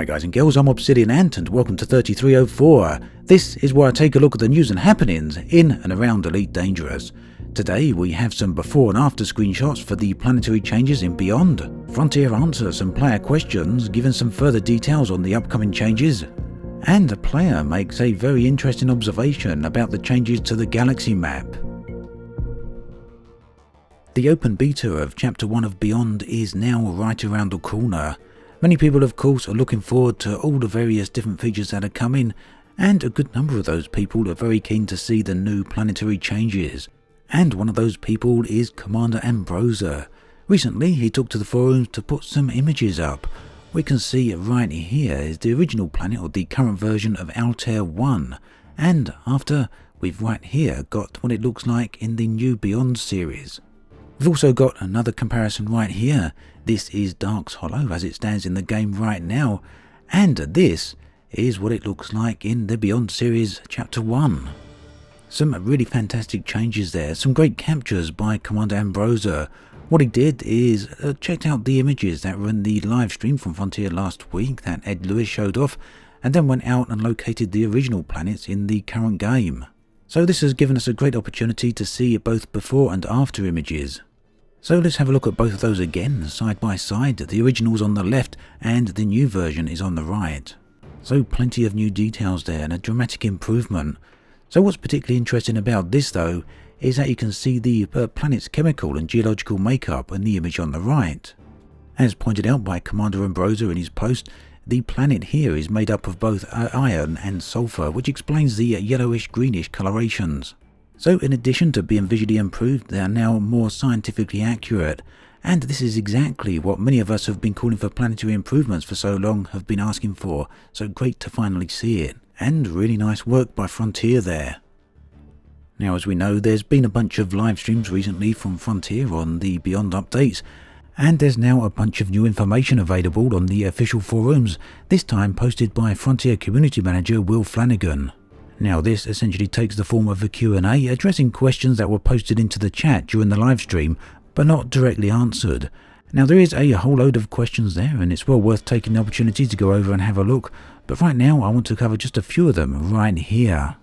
Hi guys and girls, I'm Obsidian Ant and welcome to 3304. This is where I take a look at the news and happenings in and around Elite Dangerous. Today we have some before and after screenshots for the planetary changes in Beyond. Frontier answers some player questions, giving some further details on the upcoming changes. And a player makes a very interesting observation about the changes to the galaxy map. The open beta of Chapter 1 of Beyond is now right around the corner. Many people of course are looking forward to all the various different features that are coming, and a good number of those people are very keen to see the new planetary changes. And one of those people is Commander Ambrosia. Recently he took to the forums to put some images up. We can see right here is the original planet, or the current version of Altair 1, and after we've right here got what it looks like in the new Beyond series. We've also got another comparison right here. This is Dark's Hollow as it stands in the game right now, and this is what it looks like in the Beyond series Chapter 1. Some really fantastic changes there, some great captures by Commander Ambrosia. What he did is checked out the images that were in the live stream from Frontier last week that Ed Lewis showed off, and then went out and located the original planets in the current game. So this has given us a great opportunity to see both before and after images. So let's have a look at both of those again, side by side. The original's on the left and the new version is on the right. So plenty of new details there and a dramatic improvement. So what's particularly interesting about this though is that you can see the planet's chemical and geological makeup in the image on the right. As pointed out by Commander Ambrosia in his post, the planet here is made up of both iron and sulfur, which explains the yellowish-greenish colorations. So in addition to being visually improved, they are now more scientifically accurate, and this is exactly what many of us have been calling for planetary improvements for so long have been asking for, so great to finally see it, and really nice work by Frontier there. Now as we know, there's been a bunch of live streams recently from Frontier on the Beyond updates, and there's now a bunch of new information available on the official forums, this time posted by Frontier Community Manager Will Flanagan. Now this essentially takes the form of a Q&A addressing questions that were posted into the chat during the live stream but not directly answered. Now there is a whole load of questions there and it's well worth taking the opportunity to go over and have a look, but right now I want to cover just a few of them right here.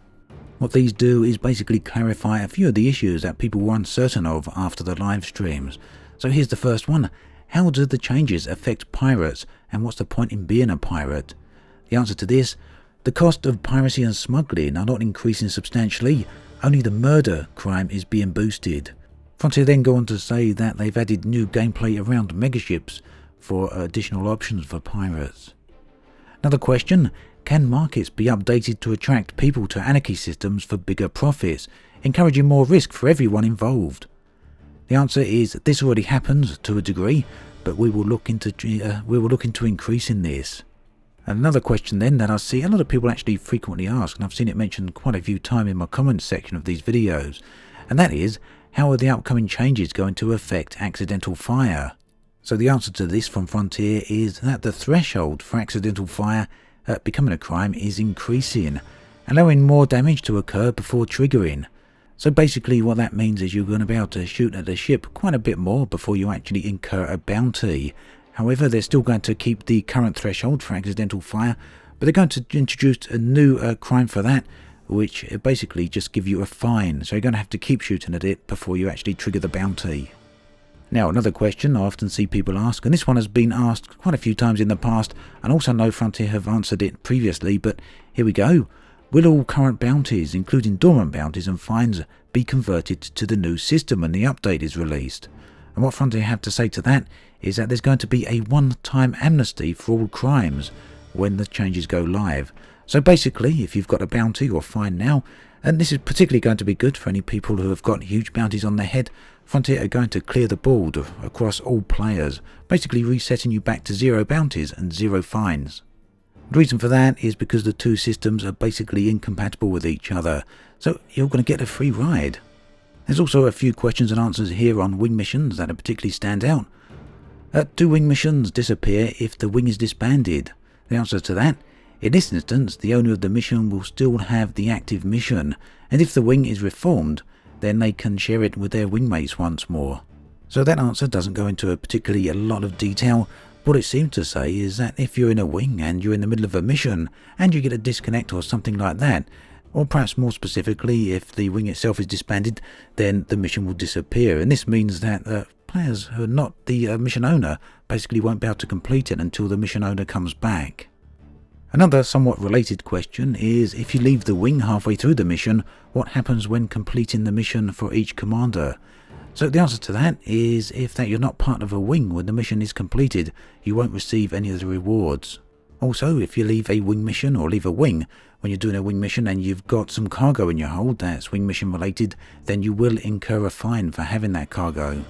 What these do is basically clarify a few of the issues that people were uncertain of after the live streams. So here's the first one. How do the changes affect pirates and what's the point in being a pirate? The answer to this: the cost of piracy and smuggling are not increasing substantially, only the murder crime is being boosted. Frontier then go on to say that they've added new gameplay around megaships for additional options for pirates. Another question: can markets be updated to attract people to anarchy systems for bigger profits, encouraging more risk for everyone involved? The answer is this already happens to a degree, but we will look into increasing this. Another question then that I see a lot of people actually frequently ask, and I've seen it mentioned quite a few times in my comments section of these videos, and that is, how are the upcoming changes going to affect accidental fire? So the answer to this from Frontier is that the threshold for accidental fire becoming a crime is increasing, allowing more damage to occur before triggering. So basically what that means is you're going to be able to shoot at the ship quite a bit more before you actually incur a bounty. However, they're still going to keep the current threshold for accidental fire, but they're going to introduce a new crime for that, which basically just give you a fine. So you're going to have to keep shooting at it before you actually trigger the bounty. Now another question I often see people ask, and this one has been asked quite a few times in the past, and also know Frontier have answered it previously, but here we go. Will all current bounties, including dormant bounties and fines, be converted to the new system when the update is released? And what Frontier have to say to that is that there's going to be a one-time amnesty for all crimes when the changes go live. So basically, if you've got a bounty or fine now, and this is particularly going to be good for any people who have got huge bounties on their head, Frontier are going to clear the board across all players, basically resetting you back to 0 bounties and 0 fines. The reason for that is because the two systems are basically incompatible with each other, so you're going to get a free ride. There's also a few questions and answers here on wing missions that particularly stand out. Do wing missions disappear if the wing is disbanded? The answer to that: in this instance, the owner of the mission will still have the active mission, and if the wing is reformed, then they can share it with their wingmates once more. So that answer doesn't go into a particularly lot of detail, What it seems to say is that if you're in a wing and you're in the middle of a mission and you get a disconnect or something like that, or perhaps more specifically, if the wing itself is disbanded, then the mission will disappear. And this means that players who are not the mission owner basically won't be able to complete it until the mission owner comes back. Another somewhat related question is, if you leave the wing halfway through the mission, what happens when completing the mission for each commander? So the answer to that is, if that you're not part of a wing when the mission is completed, you won't receive any of the rewards. Also, if you leave a wing mission or leave a wing when you're doing a wing mission and you've got some cargo in your hold that's wing mission related, then you will incur a fine for having that cargo.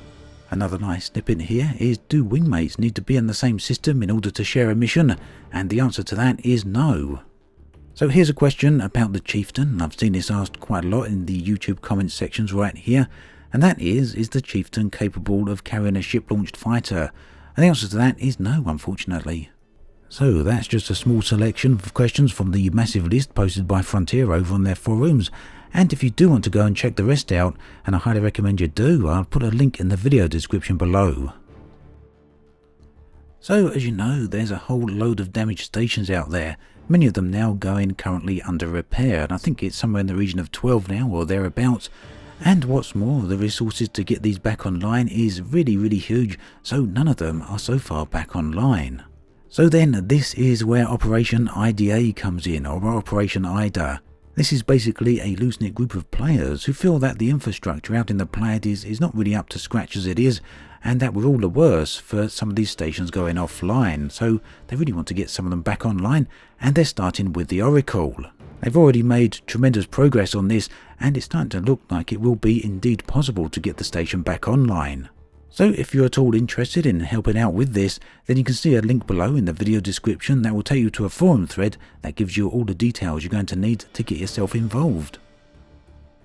Another nice snippet here is, do wingmates need to be in the same system in order to share a mission? And the answer to that is no. So here's a question about the Chieftain. I've seen this asked quite a lot in the YouTube comments sections right here. And that is the Chieftain capable of carrying a ship-launched fighter? And the answer to that is no, unfortunately. So that's just a small selection of questions from the massive list posted by Frontier over on their forums. And if you do want to go and check the rest out, and I highly recommend you do, I'll put a link in the video description below. So as you know, there's a whole load of damaged stations out there, many of them now going currently under repair, and I think it's somewhere in the region of 12 now or thereabouts. And what's more, the resources to get these back online is really huge, so none of them are so far back online. So then this is where Operation IDA comes in, or Operation IDA. This is basically a loose-knit group of players who feel that the infrastructure out in the Pleiades is not really up to scratch as it is, and that we're all the worse for some of these stations going offline, so they really want to get some of them back online, and they're starting with the Oracle. They've already made tremendous progress on this, and it's starting to look like it will be indeed possible to get the station back online. So if you're at all interested in helping out with this, then you can see a link below in the video description that will take you to a forum thread that gives you all the details you're going to need to get yourself involved.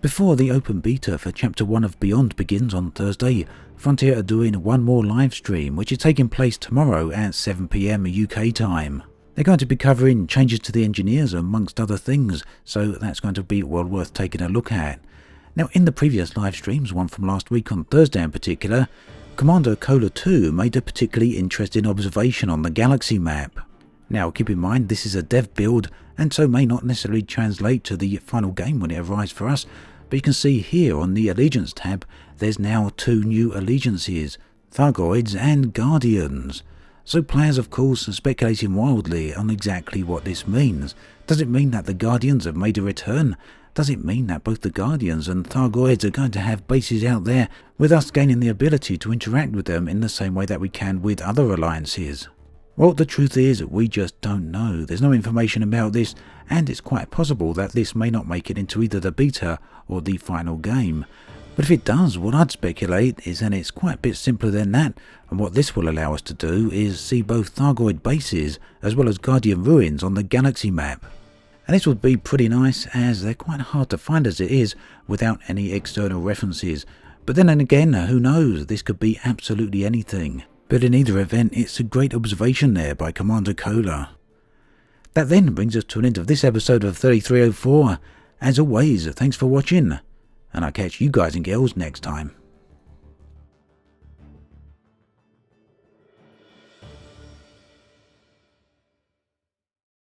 Before the open beta for Chapter 1 of Beyond begins on Thursday, Frontier are doing one more live stream, which is taking place tomorrow at 7 PM UK time. They're going to be covering changes to the engineers amongst other things, so that's going to be well worth taking a look at. Now, in the previous live streams, one from last week on Thursday in particular, Commander Cola 2 made a particularly interesting observation on the galaxy map. Now, keep in mind this is a dev build, and so may not necessarily translate to the final game when it arrives for us, but you can see here on the Allegiance tab, there's now 2 new allegiances, Thargoids and Guardians. So players of course are speculating wildly on exactly what this means. Does it mean that the Guardians have made a return? Does it mean that both the Guardians and Thargoids are going to have bases out there, with us gaining the ability to interact with them in the same way that we can with other alliances? Well, the truth is, we just don't know. There's no information about this, and it's quite possible that this may not make it into either the beta or the final game. But if it does, what I'd speculate is that it's quite a bit simpler than that, and what this will allow us to do is see both Thargoid bases as well as Guardian ruins on the galaxy map. And this would be pretty nice, as they're quite hard to find as it is without any external references. But then again, who knows, this could be absolutely anything. But in either event, it's a great observation there by Commander Cola. That then brings us to an end of this episode of 3304. As always, thanks for watching, and I'll catch you guys and girls next time.